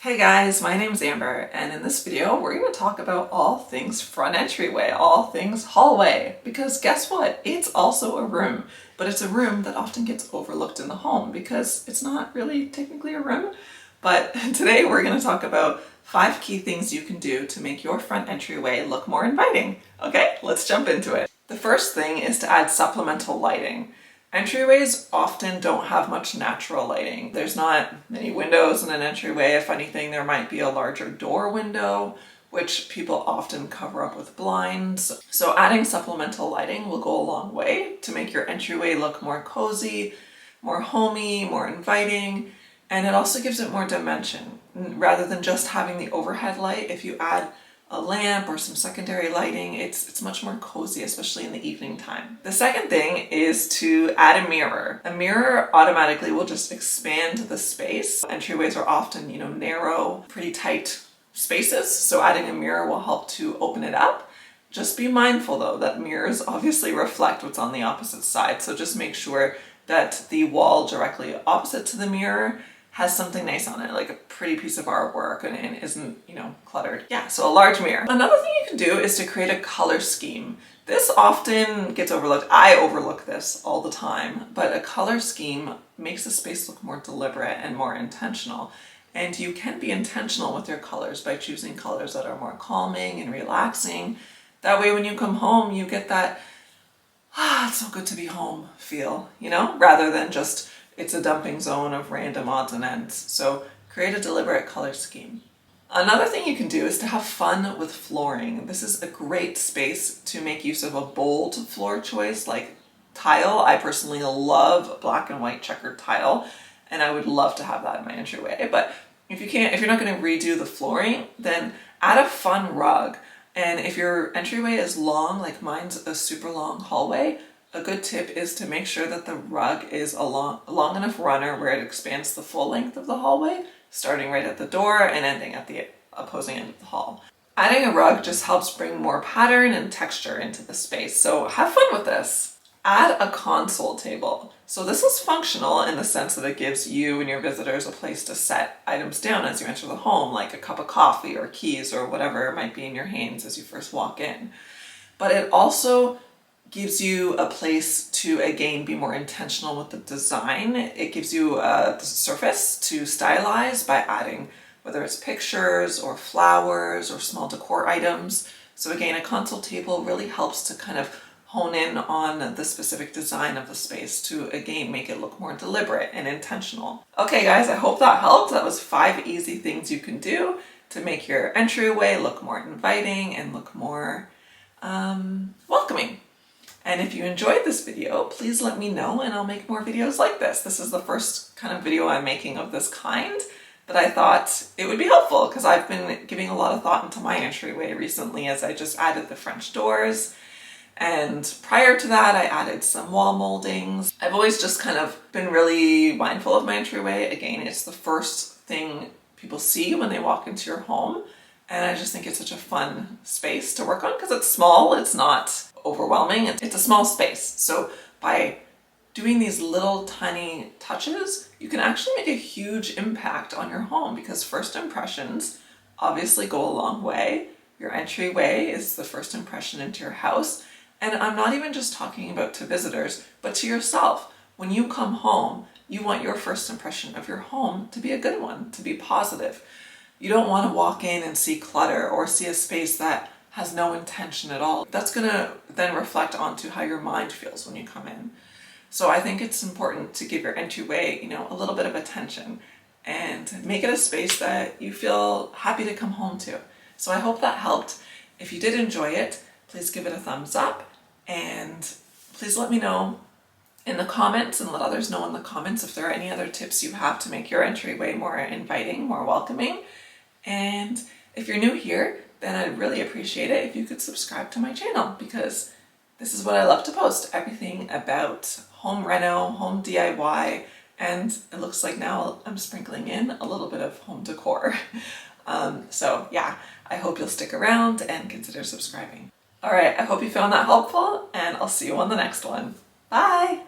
Hey guys, my name's Amber, and in this video we're going to talk about all things front entryway, all things hallway, because guess what? It's also a room, but it's a room that often gets overlooked in the home because it's not really technically a room. But today we're going to talk about 5 key things you can do to make your front entryway look more inviting. Okay, let's jump into it. The first thing is to add supplemental lighting. Entryways often don't have much natural lighting. There's not many windows in an entryway. If anything, there might be a larger door window, which people often cover up with blinds. So adding supplemental lighting will go a long way to make your entryway look more cozy, more homey, more inviting, and it also gives it more dimension. Rather than just having the overhead light, if you add a lamp or some secondary lighting, it's much more cozy, especially in the evening time. The second thing is to add a mirror. A mirror automatically will just expand the space. Entryways are often, narrow, pretty tight spaces, so adding a mirror will help to open it up. Just be mindful though that mirrors obviously reflect what's on the opposite side, so just make sure that the wall directly opposite to the mirror has something nice on it, like a pretty piece of artwork, and isn't, cluttered. Yeah, so a large mirror. Another thing you can do is to create a color scheme. This often gets overlooked. I overlook this all the time, but a color scheme makes the space look more deliberate and more intentional. And you can be intentional with your colors by choosing colors that are more calming and relaxing. That way when you come home, you get that, it's so good to be home feel, rather than just it's a dumping zone of random odds and ends. So create a deliberate color scheme. Another thing you can do is to have fun with flooring. This is a great space to make use of a bold floor choice like tile. I personally love black and white checkered tile, and I would love to have that in my entryway. But if you're not going to redo the flooring, then add a fun rug. And if your entryway is long, like mine's a super long hallway, a good tip is to make sure that the rug is a long enough runner where it expands the full length of the hallway, starting right at the door and ending at the opposing end of the hall. Adding a rug just helps bring more pattern and texture into the space, so have fun with this. Add a console table. So this is functional in the sense that it gives you and your visitors a place to set items down as you enter the home, like a cup of coffee or keys or whatever might be in your hands as you first walk in. But it also gives you a place to, again, be more intentional with the design. It gives you a surface to stylize by adding, whether it's pictures or flowers or small decor items. So again, a console table really helps to kind of hone in on the specific design of the space to, again, make it look more deliberate and intentional. Okay guys, I hope that helped. That was 5 easy things you can do to make your entryway look more inviting and look more welcoming. And if you enjoyed this video, please let me know and I'll make more videos like this. This is the first kind of video I'm making of this kind, but I thought it would be helpful because I've been giving a lot of thought into my entryway recently as I just added the French doors. And prior to that, I added some wall moldings. I've always just kind of been really mindful of my entryway. Again, it's the first thing people see when they walk into your home. And I just think it's such a fun space to work on because it's small, it's not overwhelming, it's a small space. So by doing these little tiny touches, you can actually make a huge impact on your home because first impressions obviously go a long way. Your entryway is the first impression into your house. And I'm not even just talking about to visitors, but to yourself. When you come home, you want your first impression of your home to be a good one, to be positive. You don't want to walk in and see clutter or see a space that has no intention at all. That's going to then reflect onto how your mind feels when you come in. So I think it's important to give your entryway, a little bit of attention and make it a space that you feel happy to come home to. So I hope that helped. If you did enjoy it, please give it a thumbs up and please let me know in the comments and let others know in the comments if there are any other tips you have to make your entryway more inviting, more welcoming. And if you're new here, then I'd really appreciate it if you could subscribe to my channel because this is what I love to post, everything about home reno, home DIY, and it looks like now I'm sprinkling in a little bit of home decor. So yeah, I hope you'll stick around and consider subscribing. All right, I hope you found that helpful and I'll see you on the next one. Bye!